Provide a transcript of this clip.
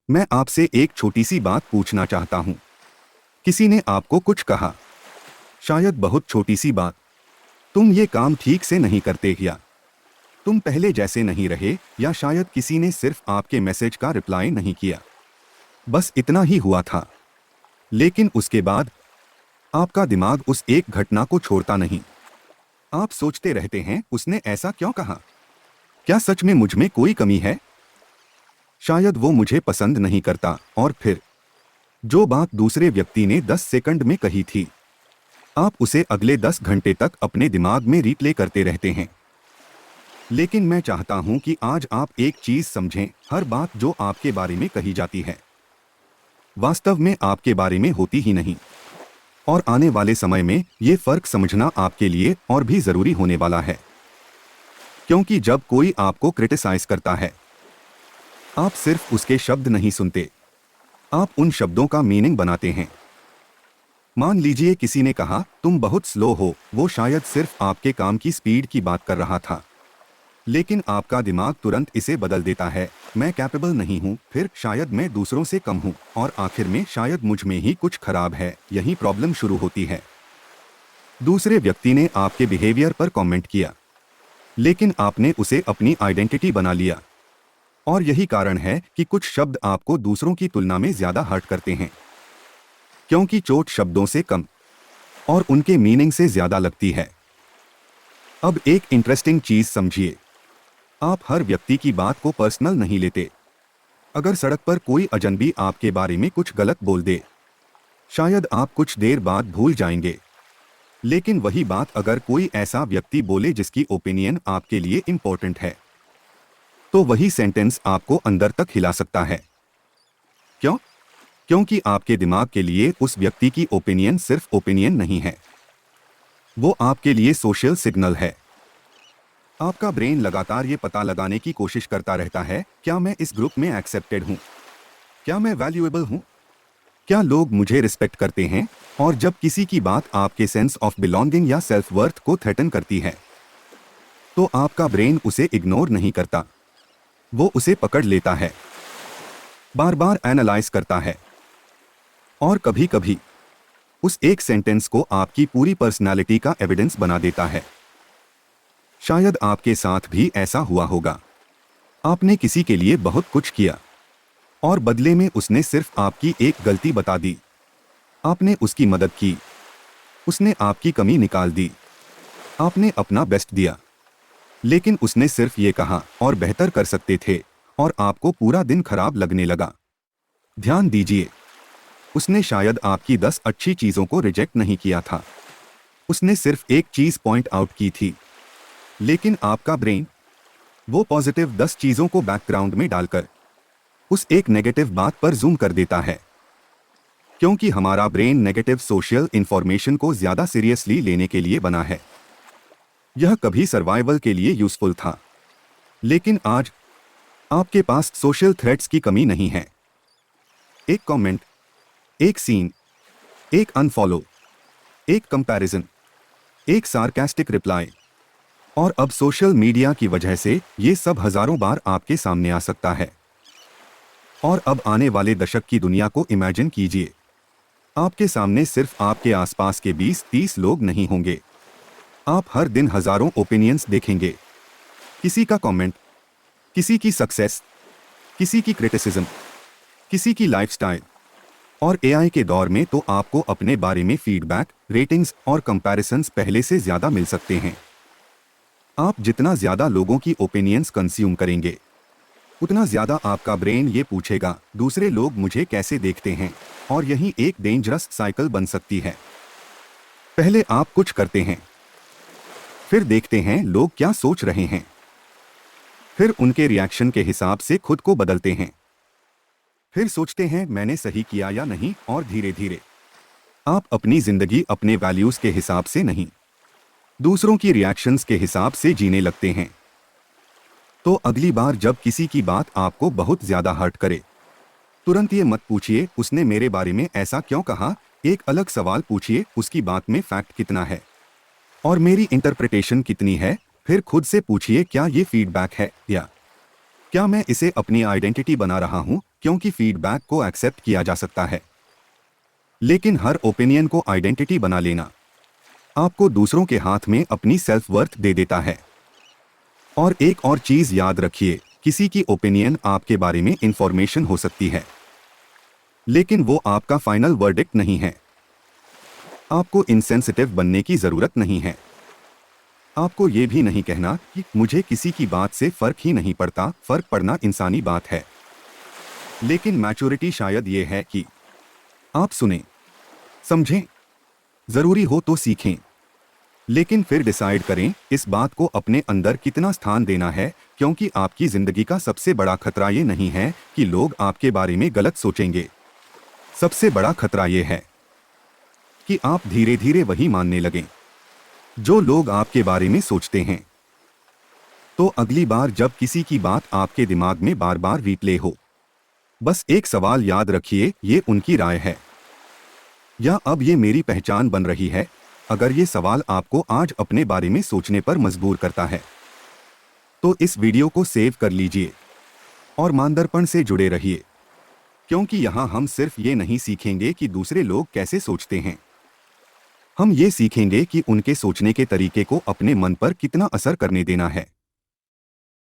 मैं आपसे एक छोटी सी बात पूछना चाहता हूँ। किसी ने आपको कुछ कहा, शायद बहुत छोटी सी बात, तुम ये काम ठीक से नहीं करते, या तुम पहले जैसे नहीं रहे, या शायद किसी ने सिर्फ आपके मैसेज का रिप्लाई नहीं किया। बस इतना ही हुआ था। लेकिन उसके बाद आपका दिमाग उस एक घटना को छोड़ता नहीं। आप सोचते रहते हैं, उसने ऐसा क्यों कहा? क्या सच में मुझ में कोई कमी है? शायद वो मुझे पसंद नहीं करता। और फिर जो बात दूसरे व्यक्ति ने 10 सेकंड में कही थी, आप उसे अगले 10 घंटे तक अपने दिमाग में रिप्ले करते रहते हैं। लेकिन मैं चाहता हूं कि आज आप एक चीज समझें, हर बात जो आपके बारे में कही जाती है वास्तव में आपके बारे में होती ही नहीं। और आने वाले समय में ये फर्क समझना आपके लिए और भी जरूरी होने वाला है। क्योंकि जब कोई आपको क्रिटिसाइज करता है, आप सिर्फ उसके शब्द नहीं सुनते, आप उन शब्दों का मीनिंग बनाते हैं। मान लीजिए किसी ने कहा, तुम बहुत स्लो हो। वो शायद सिर्फ आपके काम की स्पीड की बात कर रहा था, लेकिन आपका दिमाग तुरंत इसे बदल देता है, मैं कैपेबल नहीं हूँ, फिर शायद मैं दूसरों से कम हूँ, और आखिर में शायद मुझ में ही कुछ खराब है। यही प्रॉब्लम शुरू होती है। दूसरे व्यक्ति ने आपके बिहेवियर पर कमेंट किया, लेकिन आपने उसे अपनी आइडेंटिटी बना लिया। और यही कारण है कि कुछ शब्द आपको दूसरों की तुलना में ज्यादा हर्ट करते हैं, क्योंकि चोट शब्दों से कम और उनके मीनिंग से ज्यादा लगती है। अब एक इंटरेस्टिंग चीज समझिए, आप हर व्यक्ति की बात को पर्सनल नहीं लेते। अगर सड़क पर कोई अजनबी आपके बारे में कुछ गलत बोल दे, शायद आप कुछ देर बाद भूल जाएंगे। लेकिन वही बात अगर कोई ऐसा व्यक्ति बोले जिसकी ओपिनियन आपके लिए इंपॉर्टेंट है, तो वही सेंटेंस आपको अंदर तक हिला सकता है। क्यों? क्योंकि आपके दिमाग के लिए उस व्यक्ति की ओपिनियन सिर्फ ओपिनियन नहीं है, वो आपके लिए सोशल सिग्नल है। आपका ब्रेन लगातार ये पता लगाने की कोशिश करता रहता है, क्या मैं इस ग्रुप में एक्सेप्टेड हूँ? क्या मैं वैल्यूएबल हूँ? क्या लोग मुझे रिस्पेक्ट करते हैं? और जब किसी की बात आपके सेंस ऑफ बिलोंगिंग या सेल्फ वर्थ को थ्रेटन करती है, तो आपका ब्रेन उसे इग्नोर नहीं करता, वो उसे पकड़ लेता है, बार बार एनालाइज करता है, और कभी कभी उस एक सेंटेंस को आपकी पूरी पर्सनालिटी का एविडेंस बना देता है। शायद आपके साथ भी ऐसा हुआ होगा। आपने किसी के लिए बहुत कुछ किया, और बदले में उसने सिर्फ आपकी एक गलती बता दी। आपने उसकी मदद की, उसने आपकी कमी निकाल दी, आपने अपना बेस्ट दिया, लेकिन उसने सिर्फ ये कहा, और बेहतर कर सकते थे, और आपको पूरा दिन खराब लगने लगा। ध्यान दीजिए, उसने शायद आपकी 10 अच्छी चीजों को रिजेक्ट नहीं किया था, उसने सिर्फ एक चीज पॉइंट आउट की थी। लेकिन आपका ब्रेन वो पॉजिटिव 10 चीजों को बैकग्राउंड में डालकर उस एक नेगेटिव बात पर जूम कर देता है, क्योंकि हमारा ब्रेन नेगेटिव सोशल इंफॉर्मेशन को ज्यादा सीरियसली लेने के लिए बना है। यह कभी सर्वाइवल के लिए यूजफुल था, लेकिन आज आपके पास सोशल थ्रेट्स की कमी नहीं है। एक कमेंट, एक सीन, एक अनफॉलो, एक कंपैरिजन, एक सार्कास्टिक रिप्लाई, और अब सोशल मीडिया की वजह से ये सब हजारों बार आपके सामने आ सकता है। और अब आने वाले दशक की दुनिया को इमेजिन कीजिए, आपके सामने सिर्फ आपके आसपास के 20-30 लोग नहीं होंगे। आप हर दिन हजारों ओपिनियंस देखेंगे, किसी का कमेंट, किसी की सक्सेस, किसी की क्रिटिसिज्म, किसी की लाइफस्टाइल। और एआई के दौर में तो आपको अपने बारे में फीडबैक, रेटिंग्स और कंपैरिजंस पहले से ज्यादा मिल सकते हैं। आप जितना ज्यादा लोगों की ओपिनियंस कंज्यूम करेंगे, उतना ज्यादा आपका ब्रेन ये पूछेगा, दूसरे लोग मुझे कैसे देखते हैं? और यही एक डेंजरस साइकिल बन सकती है। पहले आप कुछ करते हैं, फिर देखते हैं लोग क्या सोच रहे हैं, फिर उनके रिएक्शन के हिसाब से खुद को बदलते हैं, फिर सोचते हैं मैंने सही किया या नहीं, और धीरे धीरे आप अपनी जिंदगी अपने वैल्यूज के हिसाब से नहीं, दूसरों की रिएक्शंस के हिसाब से जीने लगते हैं। तो अगली बार जब किसी की बात आपको बहुत ज्यादा हर्ट करे, तुरंत ये मत पूछिए उसने मेरे बारे में ऐसा क्यों कहा। एक अलग सवाल पूछिए, उसकी बात में फैक्ट कितना है और मेरी इंटरप्रिटेशन कितनी है। फिर खुद से पूछिए, क्या ये फीडबैक है या क्या मैं इसे अपनी आइडेंटिटी बना रहा हूँ? क्योंकि फीडबैक को एक्सेप्ट किया जा सकता है, लेकिन हर ओपिनियन को आइडेंटिटी बना लेना आपको दूसरों के हाथ में अपनी सेल्फ वर्थ दे देता है। और एक और चीज याद रखिए, किसी की ओपिनियन आपके बारे में इंफॉर्मेशन हो सकती है, लेकिन वो आपका फाइनल वर्डिक्ट नहीं है। आपको इनसेंसिटिव बनने की जरूरत नहीं है। आपको ये भी नहीं कहना कि मुझे किसी की बात से फर्क ही नहीं पड़ता। फर्क पड़ना इंसानी बात है, लेकिन मैच्योरिटी शायद ये है कि आप सुनें, समझें, जरूरी हो तो सीखें, लेकिन फिर डिसाइड करें इस बात को अपने अंदर कितना स्थान देना है, क्योंकि आपकी जिंदगी का सबसे बड़ा खतरा ये नहीं है कि लोग आपके बारे में गलत सोचेंगे। सबसे बड़ा खतरा ये है कि आप धीरे धीरे वही मानने लगें जो लोग आपके बारे में सोचते हैं। तो अगली बार जब किसी की बात आपके दिमाग में बार बार रिप्ले हो, बस एक सवाल याद रखिए, ये उनकी राय है या अब ये मेरी पहचान बन रही है। अगर ये सवाल आपको आज अपने बारे में सोचने पर मजबूर करता है तो इस वीडियो को सेव कर लीजिए और मानदर्पण से जुड़े रहिए, क्योंकि यहाँ हम सिर्फ ये नहीं सीखेंगे कि दूसरे लोग कैसे सोचते हैं, हम ये सीखेंगे कि उनके सोचने के तरीके को अपने मन पर कितना असर करने देना है।